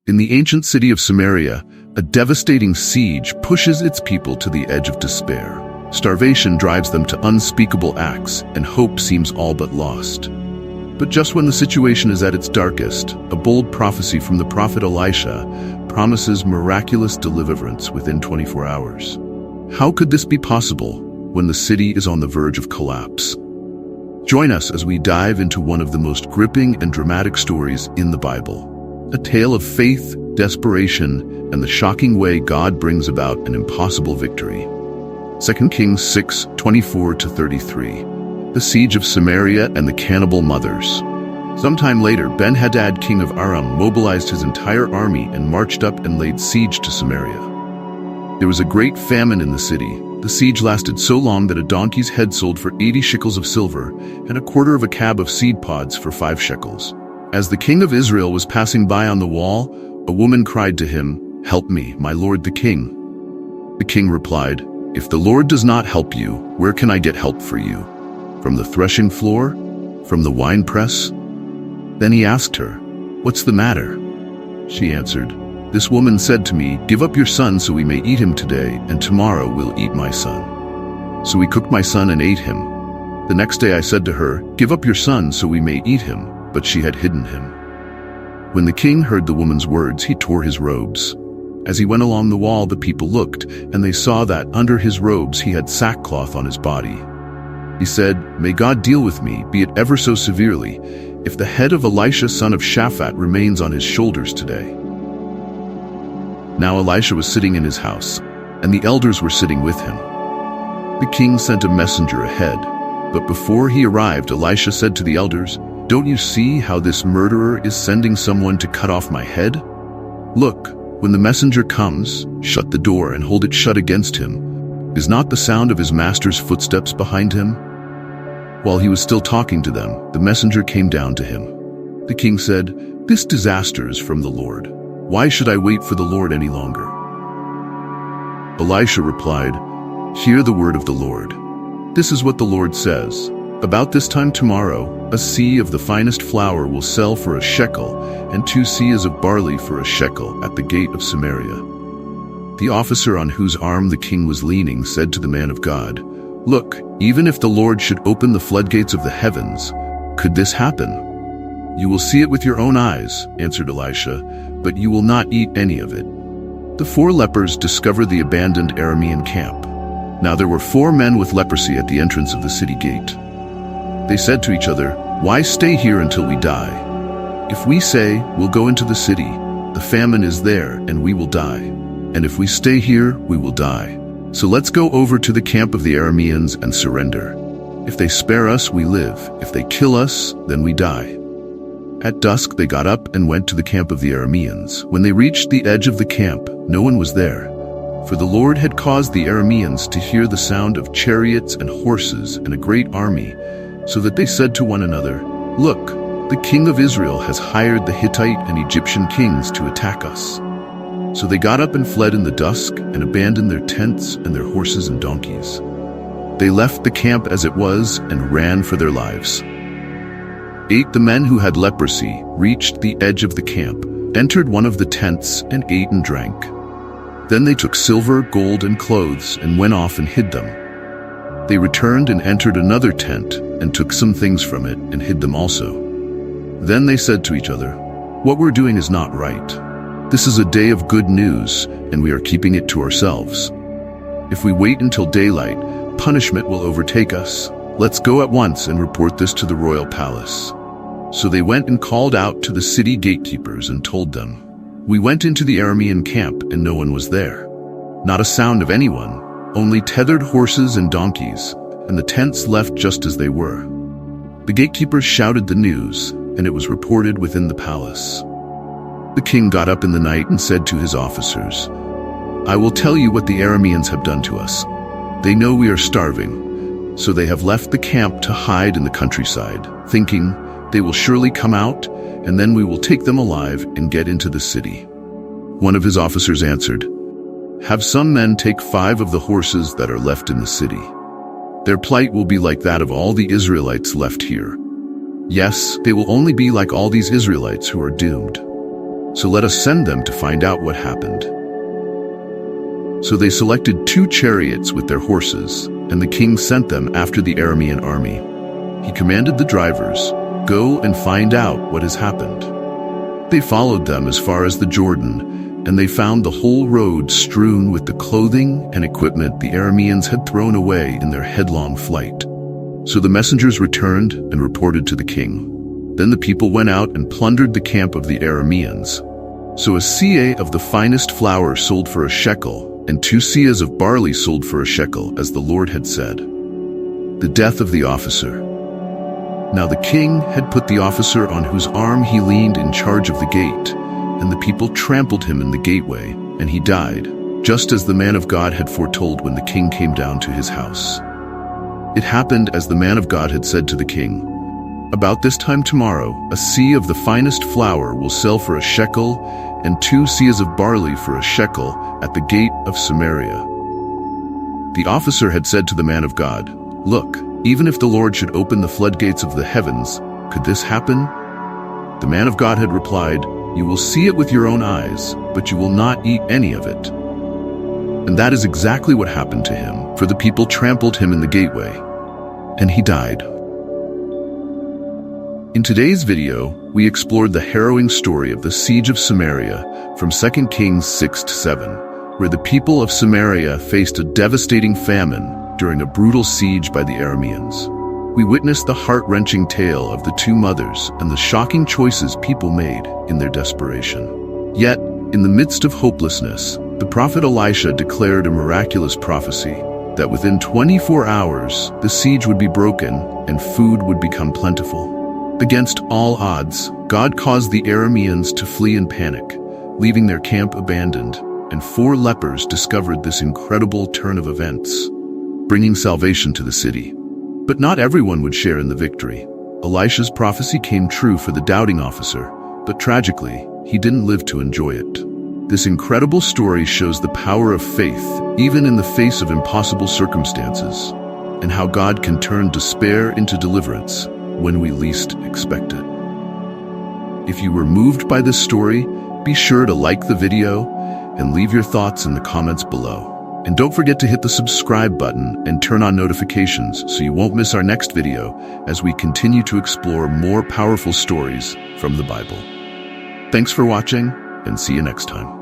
In the ancient city of Samaria, a devastating siege pushes its people to the edge of despair. Starvation drives them to unspeakable acts, and hope seems all but lost. But just when the situation is at its darkest, a bold prophecy from the prophet Elisha promises miraculous deliverance within 24 hours. How could this be possible when the city is on the verge of collapse? Join us as we dive into one of the most gripping and dramatic stories in the Bible. A tale of faith, desperation, and the shocking way God brings about an impossible victory. 2 Kings 6:24-33. The Siege of Samaria and the Cannibal Mothers. Sometime later, Ben-Hadad, king of Aram, mobilized his entire army and marched up and laid siege to Samaria. There was a great famine in the city. The siege lasted so long that a donkey's head sold for 80 shekels of silver and a quarter of a cab of seed pods for 5 shekels. As the king of Israel was passing by on the wall, a woman cried to him, "Help me, my lord the king." The king replied, "If the Lord does not help you, where can I get help for you? From the threshing floor? From the winepress?" Then he asked her, "What's the matter?" She answered, "This woman said to me, 'Give up your son so we may eat him today, and tomorrow we'll eat my son.' So we cooked my son and ate him. The next day I said to her, 'Give up your son so we may eat him,' but she had hidden him." When the king heard the woman's words, he tore his robes. As he went along the wall, the people looked, and they saw that under his robes he had sackcloth on his body. He said, "May God deal with me, be it ever so severely, if the head of Elisha son of Shaphat remains on his shoulders today." Now Elisha was sitting in his house, and the elders were sitting with him. The king sent a messenger ahead, but before he arrived, Elisha said to the elders, "Don't you see how this murderer is sending someone to cut off my head? Look, when the messenger comes, shut the door and hold it shut against him. Is not the sound of his master's footsteps behind him?" While he was still talking to them, the messenger came down to him. The king said, "This disaster is from the Lord. Why should I wait for the Lord any longer?" Elisha replied, "Hear the word of the Lord. This is what the Lord says. About this time tomorrow, a seah of the finest flour will sell for a shekel, and 2 seahs of barley for a shekel at the gate of Samaria." The officer on whose arm the king was leaning said to the man of God, "Look, even if the Lord should open the floodgates of the heavens, could this happen?" "You will see it with your own eyes," answered Elisha, "but you will not eat any of it." The 4 lepers discovered the abandoned Aramean camp. Now there were 4 men with leprosy at the entrance of the city gate. They said to each other, "Why stay here until we die? If we say, 'We'll go into the city,' the famine is there and we will die. And if we stay here, we will die. So let's go over to the camp of the Arameans and surrender. If they spare us, we live. If they kill us, then we die." At dusk they got up and went to the camp of the Arameans. When they reached the edge of the camp, no one was there. For the Lord had caused the Arameans to hear the sound of chariots and horses and a great army, so that they said to one another, "Look, the king of Israel has hired the Hittite and Egyptian kings to attack us." So they got up and fled in the dusk and abandoned their tents and their horses and donkeys. They left the camp as it was and ran for their lives. 8 the men who had leprosy reached the edge of the camp, entered one of the tents, and ate and drank. Then they took silver, gold, and clothes and went off and hid them. They returned and entered another tent and took some things from it and hid them also. Then they said to each other, "What we're doing is not right. This is a day of good news, and we are keeping it to ourselves. If we wait until daylight, punishment will overtake us. Let's go at once and report this to the royal palace." So they went and called out to the city gatekeepers and told them, "We went into the Aramean camp and no one was there. Not a sound of anyone, only tethered horses and donkeys, and the tents left just as they were." The gatekeepers shouted the news, and it was reported within the palace. The king got up in the night and said to his officers, "I will tell you what the Arameans have done to us. They know we are starving, so they have left the camp to hide in the countryside, thinking, 'They will surely come out, and then we will take them alive and get into the city.'" One of his officers answered, "Have some men take 5 of the horses that are left in the city. Their plight will be like that of all the Israelites left here. Yes, they will only be like all these Israelites who are doomed." So let us send them to find out what happened." So they selected 2 chariots with their horses, and the king sent them after the Aramean army. He commanded the drivers, "Go and find out what has happened." They followed them as far as the Jordan, and they found the whole road strewn with the clothing and equipment the Arameans had thrown away in their headlong flight. So the messengers returned and reported to the king. Then the people went out and plundered the camp of the Arameans. So a seah of the finest flour sold for a shekel, and 2 seahs of barley sold for a shekel, as the Lord had said. The death of the officer. Now the king had put the officer on whose arm he leaned in charge of the gate, and the people trampled him in the gateway, and he died, just as the man of God had foretold when the king came down to his house. It happened as the man of God had said to the king, "About this time tomorrow, a seah of the finest flour will sell for a shekel, and 2 seahs of barley for a shekel at the gate of Samaria." The officer had said to the man of God, "Look, even if the Lord should open the floodgates of the heavens, could this happen?" The man of God had replied, "You will see it with your own eyes, but you will not eat any of it." And that is exactly what happened to him, for the people trampled him in the gateway, and he died. In today's video, we explored the harrowing story of the Siege of Samaria from 2 Kings 6-7, where the people of Samaria faced a devastating famine during a brutal siege by the Arameans. We witnessed the heart-wrenching tale of the 2 mothers and the shocking choices people made in their desperation. Yet, in the midst of hopelessness, the prophet Elisha declared a miraculous prophecy that within 24 hours, the siege would be broken and food would become plentiful. Against all odds, God caused the Arameans to flee in panic, leaving their camp abandoned, and 4 lepers discovered this incredible turn of events, bringing salvation to the city. But not everyone would share in the victory. Elisha's prophecy came true for the doubting officer, but tragically, he didn't live to enjoy it. This incredible story shows the power of faith, even in the face of impossible circumstances, and how God can turn despair into deliverance when we least expect it. If you were moved by this story, be sure to like the video and leave your thoughts in the comments below. And don't forget to hit the subscribe button and turn on notifications so you won't miss our next video as we continue to explore more powerful stories from the Bible. Thanks for watching, and see you next time.